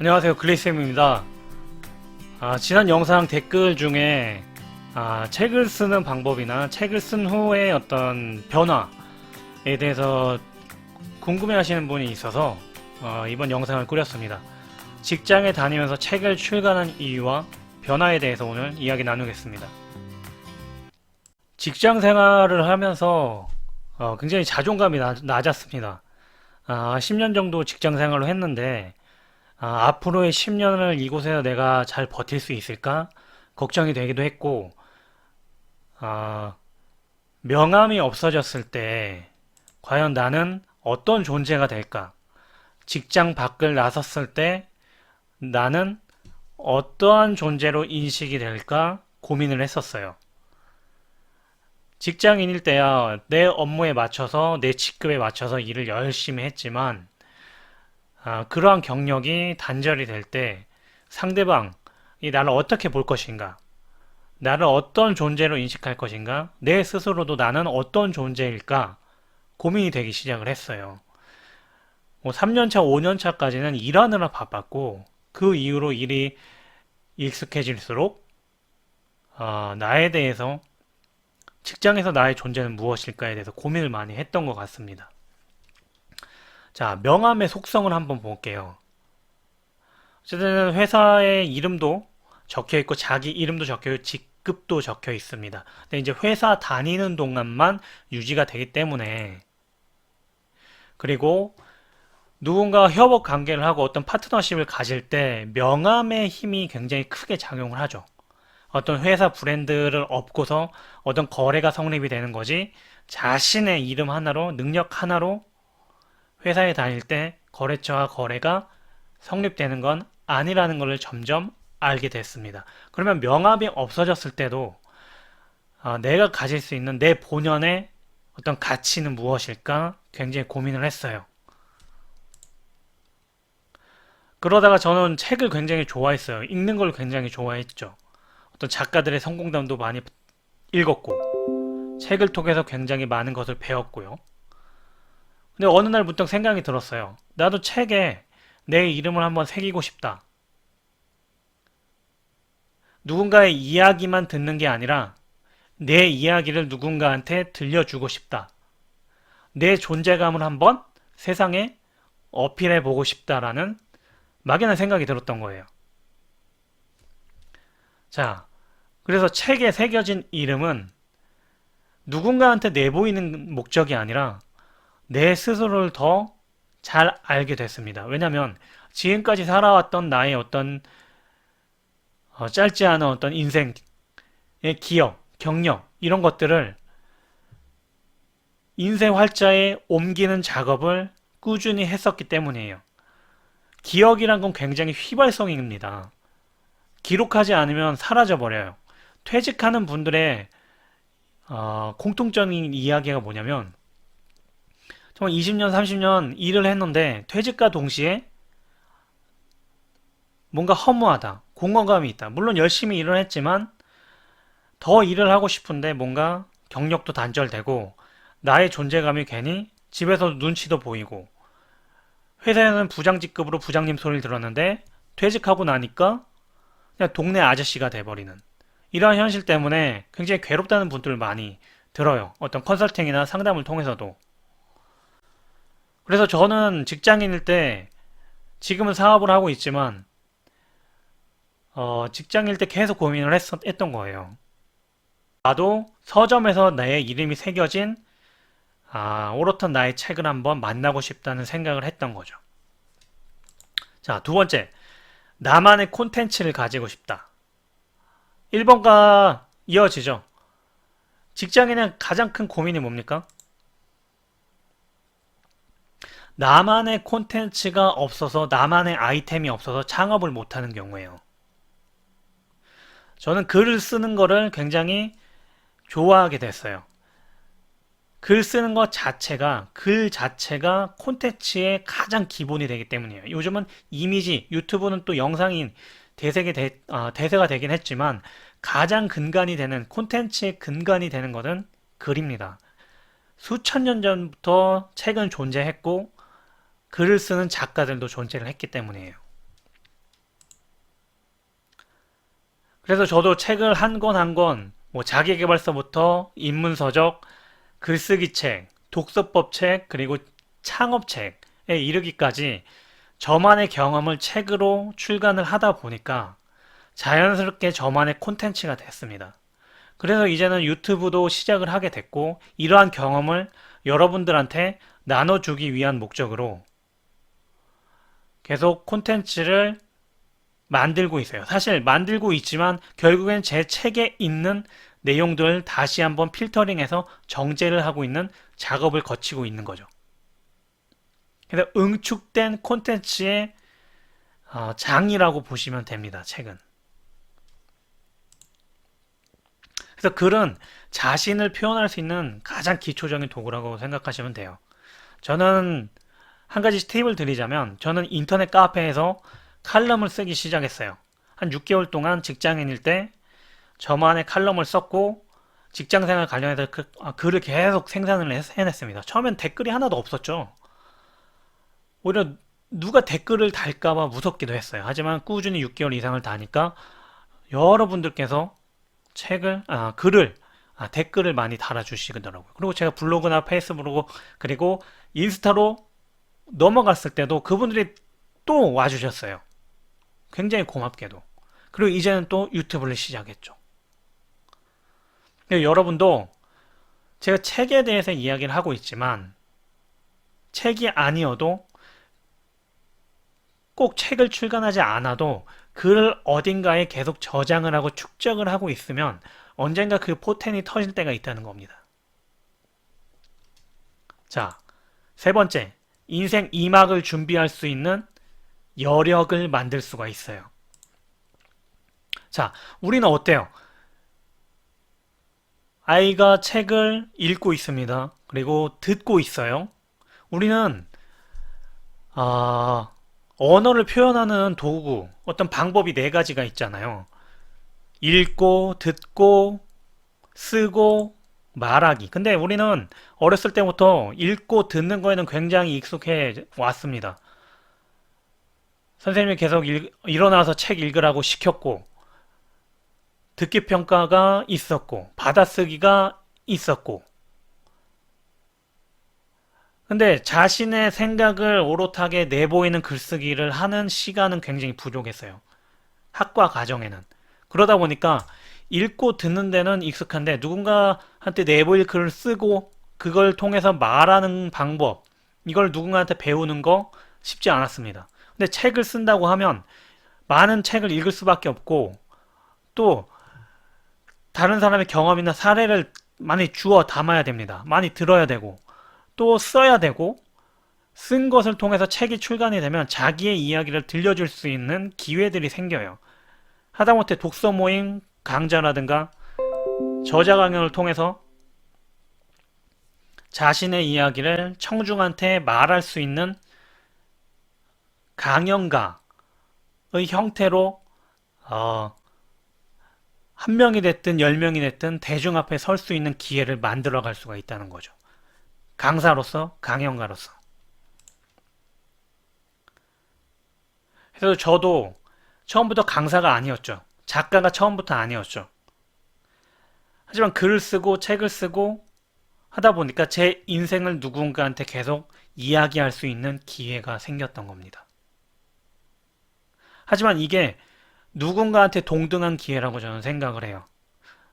안녕하세요, 글리쌤입니다. 지난 영상 댓글 중에 책을 쓰는 방법이나 책을 쓴 후에 어떤 변화에 대해서 궁금해 하시는 분이 있어서 이번 영상을 꾸렸습니다. 직장에 다니면서 책을 출간한 이유와 변화에 대해서 오늘 이야기 나누겠습니다. 직장 생활을 하면서 굉장히 자존감이 낮았습니다. 10년 정도 직장 생활을 했는데 앞으로의 10년을 이곳에서 내가 잘 버틸 수 있을까? 걱정이 되기도 했고, 명함이 없어졌을 때, 과연 나는 어떤 존재가 될까? 직장 밖을 나섰을 때, 나는 어떠한 존재로 인식이 될까? 고민을 했었어요. 직장인일 때야 내 업무에 맞춰서, 내 직급에 맞춰서 일을 열심히 했지만, 그러한 경력이 단절이 될 때 상대방이 나를 어떻게 볼 것인가? 나를 어떤 존재로 인식할 것인가? 내 스스로도 나는 어떤 존재일까? 고민이 되기 시작을 했어요. 3년차, 5년차까지는 일하느라 바빴고 그 이후로 일이 익숙해질수록 나에 대해서 직장에서 나의 존재는 무엇일까에 대해서 고민을 많이 했던 것 같습니다. 자, 명함의 속성을 한번 볼게요. 어쨌든 회사의 이름도 적혀 있고 자기 이름도 적혀 있고 직급도 적혀 있습니다. 근데 이제 회사 다니는 동안만 유지가 되기 때문에 그리고 누군가 협업 관계를 하고 어떤 파트너십을 가질 때 명함의 힘이 굉장히 크게 작용을 하죠. 어떤 회사 브랜드를 업고서 어떤 거래가 성립이 되는 거지 자신의 이름 하나로 능력 하나로 회사에 다닐 때 거래처와 거래가 성립되는 건 아니라는 것을 점점 알게 됐습니다. 그러면 명함이 없어졌을 때도 내가 가질 수 있는 내 본연의 어떤 가치는 무엇일까 굉장히 고민을 했어요. 그러다가 저는 책을 굉장히 좋아했어요. 읽는 걸 굉장히 좋아했죠. 어떤 작가들의 성공담도 많이 읽었고 책을 통해서 굉장히 많은 것을 배웠고요. 근데 어느 날 문득 생각이 들었어요. 나도 책에 내 이름을 한번 새기고 싶다. 누군가의 이야기만 듣는 게 아니라 내 이야기를 누군가한테 들려주고 싶다. 내 존재감을 한번 세상에 어필해 보고 싶다라는 막연한 생각이 들었던 거예요. 자, 그래서 책에 새겨진 이름은 누군가한테 내보이는 목적이 아니라 내 스스로를 더 잘 알게 됐습니다. 왜냐하면 지금까지 살아왔던 나의 어떤 짧지 않은 어떤 인생의 기억, 경력 이런 것들을 인생 활자에 옮기는 작업을 꾸준히 했었기 때문이에요. 기억이란 건 굉장히 휘발성입니다. 기록하지 않으면 사라져버려요. 퇴직하는 분들의 공통적인 이야기가 뭐냐면 정말 20년, 30년 일을 했는데 퇴직과 동시에 뭔가 허무하다, 공허감이 있다. 물론 열심히 일을 했지만 더 일을 하고 싶은데 뭔가 경력도 단절되고 나의 존재감이 괜히 집에서 눈치도 보이고 회사에는 부장직급으로 부장님 소리를 들었는데 퇴직하고 나니까 그냥 동네 아저씨가 돼버리는 이러한 현실 때문에 굉장히 괴롭다는 분들 많이 들어요. 어떤 컨설팅이나 상담을 통해서도. 그래서 저는 직장인일 때 지금은 사업을 하고 있지만 직장일 때 계속 고민을 했던 거예요. 나도 서점에서 내 이름이 새겨진 오롯한 나의 책을 한번 만나고 싶다는 생각을 했던 거죠. 자, 두 번째, 나만의 콘텐츠를 가지고 싶다. 1번과 이어지죠. 직장인의 가장 큰 고민이 뭡니까? 나만의 콘텐츠가 없어서 나만의 아이템이 없어서 창업을 못하는 경우예요. 저는 글을 쓰는 거를 굉장히 좋아하게 됐어요. 글 쓰는 것 자체가 글 자체가 콘텐츠의 가장 기본이 되기 때문이에요. 요즘은 이미지, 유튜브는 또 영상이 대세가 되긴 했지만 가장 근간이 되는 콘텐츠의 근간이 되는 것은 글입니다. 수천 년 전부터 책은 존재했고 글을 쓰는 작가들도 존재를 했기 때문이에요. 그래서 저도 책을 한 권 한 권, 뭐 자기계발서부터 입문서적, 글쓰기 책, 독서법 책, 그리고 창업 책에 이르기까지 저만의 경험을 책으로 출간을 하다 보니까 자연스럽게 저만의 콘텐츠가 됐습니다. 그래서 이제는 유튜브도 시작을 하게 됐고, 이러한 경험을 여러분들한테 나눠주기 위한 목적으로 계속 콘텐츠를 만들고 있어요. 사실 만들고 있지만 결국엔 제 책에 있는 내용들을 다시 한번 필터링해서 정제를 하고 있는 작업을 거치고 있는 거죠. 그래서 응축된 콘텐츠의 장이라고 보시면 됩니다. 책은. 그래서 글은 자신을 표현할 수 있는 가장 기초적인 도구라고 생각하시면 돼요. 저는 한 가지 팁을 드리자면, 저는 인터넷 카페에서 칼럼을 쓰기 시작했어요. 한 6개월 동안 직장인일 때 저만의 칼럼을 썼고, 직장생활 관련해서 글을 계속 생산을 해냈습니다. 처음엔 댓글이 하나도 없었죠. 오히려 누가 댓글을 달까봐 무섭기도 했어요. 하지만 꾸준히 6개월 이상을 다니까 여러분들께서 글을, 댓글을 많이 달아주시더라고요. 그리고 제가 블로그나 페이스북, 그리고 인스타로 넘어갔을 때도 그분들이 또 와주셨어요. 굉장히 고맙게도. 그리고 이제는 또 유튜브를 시작했죠. 여러분도 제가 책에 대해서 이야기를 하고 있지만, 책이 아니어도 꼭 책을 출간하지 않아도 글을 어딘가에 계속 저장을 하고 축적을 하고 있으면 언젠가 그 포텐이 터질 때가 있다는 겁니다. 자, 세 번째, 인생 2막을 준비할 수 있는 여력을 만들 수가 있어요. 자, 우리는 어때요? 아이가 책을 읽고 있습니다. 그리고 듣고 있어요. 우리는 언어를 표현하는 도구, 어떤 방법이 네 가지가 있잖아요. 읽고, 듣고, 쓰고, 말하기. 근데 우리는 어렸을 때부터 읽고 듣는 거에는 굉장히 익숙해 왔습니다. 선생님이 계속 일어나서 책 읽으라고 시켰고, 듣기 평가가 있었고, 받아쓰기가 있었고, 근데 자신의 생각을 오롯하게 내보이는 글쓰기를 하는 시간은 굉장히 부족했어요. 학과 과정에는. 그러다 보니까 읽고 듣는 데는 익숙한데 누군가한테 내보일 글을 쓰고 그걸 통해서 말하는 방법, 이걸 누군가한테 배우는 거 쉽지 않았습니다. 근데 책을 쓴다고 하면 많은 책을 읽을 수밖에 없고, 또 다른 사람의 경험이나 사례를 많이 주워 담아야 됩니다. 많이 들어야 되고, 또 써야 되고, 쓴 것을 통해서 책이 출간이 되면 자기의 이야기를 들려줄 수 있는 기회들이 생겨요. 하다못해 독서 모임 강좌라든가 저자 강연을 통해서 자신의 이야기를 청중한테 말할 수 있는 강연가의 형태로 한 명이 됐든 10명이 됐든 대중 앞에 설 수 있는 기회를 만들어 갈 수가 있다는 거죠. 강사로서, 강연가로서. 그래서 저도 처음부터 강사가 아니었죠. 작가가 처음부터 아니었죠. 하지만 글을 쓰고 책을 쓰고 하다 보니까 제 인생을 누군가한테 계속 이야기할 수 있는 기회가 생겼던 겁니다. 하지만 이게 누군가한테 동등한 기회라고 저는 생각을 해요.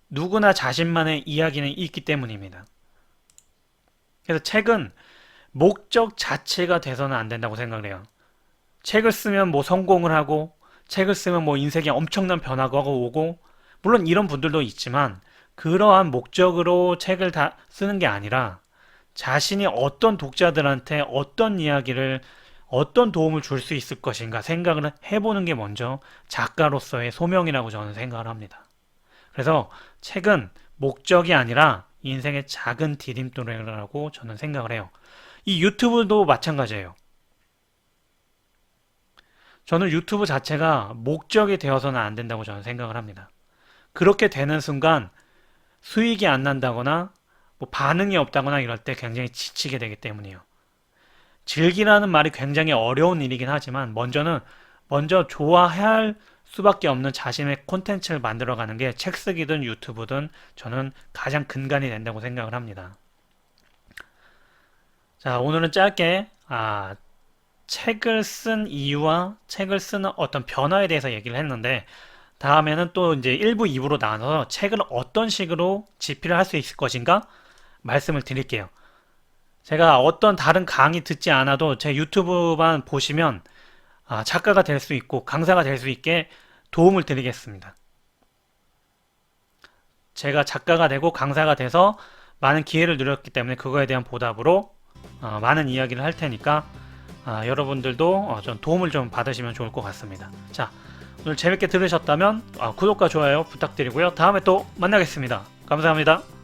누구나 자신만의 이야기는 있기 때문입니다. 그래서 책은 목적 자체가 돼서는 안 된다고 생각을 해요. 책을 쓰면 뭐 성공을 하고, 책을 쓰면 뭐 인생에 엄청난 변화가 오고, 물론 이런 분들도 있지만 그러한 목적으로 책을 다 쓰는 게 아니라 자신이 어떤 독자들한테 어떤 이야기를, 어떤 도움을 줄 수 있을 것인가 생각을 해보는 게 먼저 작가로서의 소명이라고 저는 생각을 합니다. 그래서 책은 목적이 아니라 인생의 작은 디딤돌이라고 저는 생각을 해요. 이 유튜브도 마찬가지예요. 저는 유튜브 자체가 목적이 되어서는 안 된다고 저는 생각을 합니다. 그렇게 되는 순간 수익이 안 난다거나 뭐 반응이 없다거나 이럴 때 굉장히 지치게 되기 때문이에요. 즐기라는 말이 굉장히 어려운 일이긴 하지만 먼저 좋아할 수밖에 없는 자신의 콘텐츠를 만들어가는 게 책 쓰기든 유튜브든 저는 가장 근간이 된다고 생각을 합니다. 자, 오늘은 짧게 책을 쓴 이유와 책을 쓰는 어떤 변화에 대해서 얘기를 했는데 다음에는 또 이제 1부, 2부로 나눠서 책을 어떤 식으로 집필을 할 수 있을 것인가 말씀을 드릴게요. 제가 어떤 다른 강의 듣지 않아도 제 유튜브만 보시면 작가가 될 수 있고 강사가 될 수 있게 도움을 드리겠습니다. 제가 작가가 되고 강사가 돼서 많은 기회를 누렸기 때문에 그거에 대한 보답으로 많은 이야기를 할 테니까 여러분들도 좀 도움을 좀 받으시면 좋을 것 같습니다. 자, 오늘 재밌게 들으셨다면 구독과 좋아요 부탁드리고요. 다음에 또 만나겠습니다. 감사합니다.